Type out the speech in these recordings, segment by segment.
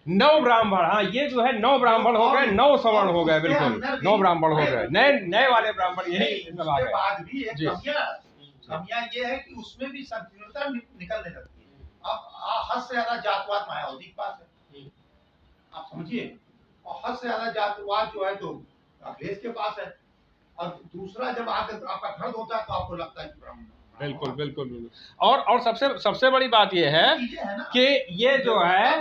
9 ब्राह्मण, हाँ ये जो है 9 ब्राह्मण हो गए, 9 सवर्ण हो गए, बिल्कुल 9 ब्राह्मण हो गए, नए नए वाले ब्राह्मण यही सब आ गए। बाद भी एक कमियां ये है कि उसमें भी संकीर्णता निकलने लगती है। अब हद से ज्यादा जातवाद मायावती के पास है, आप समझिए, और हद से ज्यादा जातवाद जो है तो अखिलेश के पास है। और दूसरा जब आपका धर्म होता है तो आपको लगता है कि ब्राह्मण। बिल्कुल बिल्कुल बिल्कुल। और सबसे सबसे बड़ी बात यह है कि ये जो है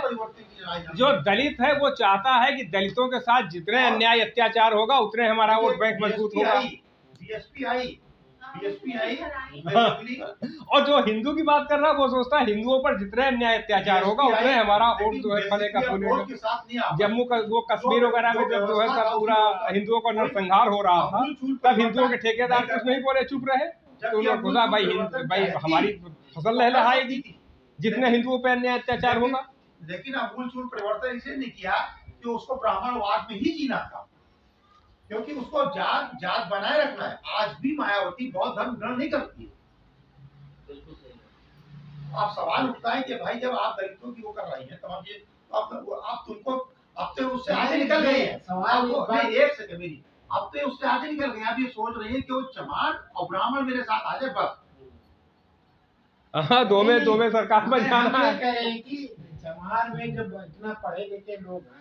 जो दलित है वो चाहता है कि दलितों के साथ जितने अन्याय अत्याचार होगा उतने हमारा वोट बैंक मजबूत होगा। बीएसपी आई और जो हिंदू की बात कर रहा है वो सोचता है हिंदुओं पर जितने अन्याय अत्याचार होगा उतने हमारा वोट जो है फलेगा फूलेगा। जम्मू का वो कश्मीर वगैरह में जब जो है सब पूरा हिंदुओं का नरसंहार हो रहा था तब हिंदुओं के ठेकेदार कुछ नहीं बोले, चुप रहे। तो खुदा भाई हमारी फसल लहलहाएगी जितने हिंदुओं पर अन्याय अत्याचार होगा। लेकिन आमूलचूल परिवर्तन इसे नहीं किया कि उसको ब्राह्मणवाद में ही जीना था, क्योंकि उसको जात बनाए रखना है। आज भी मायावती बौद्ध धर्म ग्रहण नहीं करती है। आप सवाल उठता है कि भाई जब आप दलितों की वो कर रही हैं तमाम ये, आप तुमको अब तो उससे आगे निकल गए हैं। सवाल एक सेकंड मेरी, अब तो उससे आगे निकल गए। आप ये सोच रही है कि वो चमार और ब्राह्मण मेरे साथ आ जाए बस। हाँ, दो में सरकार में जाना है। कह रहे हैं कि चमार में जब इतना पढ़े लिखे लोग हैं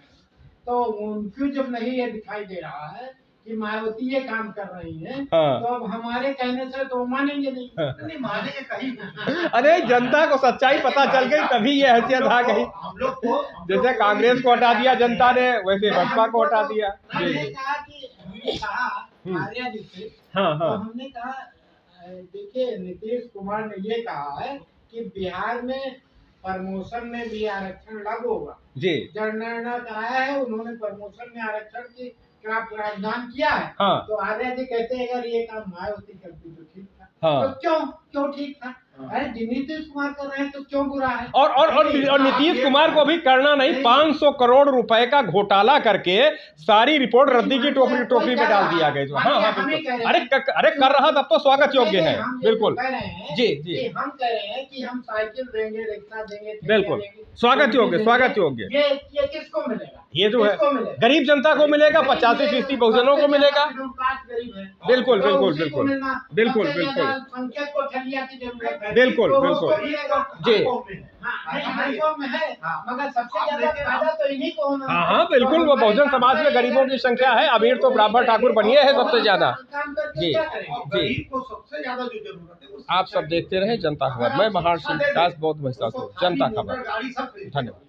तो उनको जब नहीं ये दिखाई दे रहा है कि मायावती ये काम कर रही है, हाँ। तो अब हमारे कहने से तो मानेंगे नहीं। नहीं मानेंगे कहीं। अरे जनता को सच्चाई पता चल गई तभी ये हैसियत आ गई। हम लोग को जैसे कांग्रेस को हटा दिया जनता ने वैसे बसपा को हटा दिया। हमने कहा कि हमने कहा आर्या जी से, हाँ हाँ, तो हमने कहा देखिए नीतीश कुमार ने ये कहा है कि बिहार में प्रमोशन में भी आरक्षण लागू होगा जी। जनगणना कराया है उन्होंने, प्रमोशन में आरक्षण की का प्रावधान किया है। हाँ। तो आर्या जी कहते हैं अगर ये काम मायावती करती तो ठीक था। हाँ। तो क्यों ठीक था? अरे नीतीश कुमार कर रहे हैं तो क्यों बुरा है? और नीतीश कुमार को भी करना नहीं। 500 करोड़ रुपए का घोटाला करके सारी रिपोर्ट रद्दी की टोकरी में डाल दिया गया। हाँ हाँ बिल्कुल। अरे कर रहा तब तो स्वागत योग्य है। बिल्कुल जी जी, हम कह रहे हैं कि हम साइकिल देंगे, रिक्शा देंगे, बिल्कुल स्वागत योग्य। ये किसको मिलेगा? ये जो है गरीब जनता को मिलेगा, 85% बहुजनों को मिलेगा। बिल्कुल बिल्कुल बिल्कुल बिल्कुल बिल्कुल संख्या को ठलिया की जरूरत है। बिल्कुल बिल्कुल जी, मगर सबसे ज्यादा फायदा तो इन्हीं को होना। हाँ हाँ बिल्कुल, वो बहुजन समाज में गरीबों की संख्या है। अमीर तो ब्राह्मण ठाकुर बनिए है सबसे ज्यादा जी जी। सबसे ज्यादा जो जरूरत है आप सब देखते रहे जनता खबर। मैं महर्षि दास, बौद्ध महसास, जनता खबर। धन्यवाद।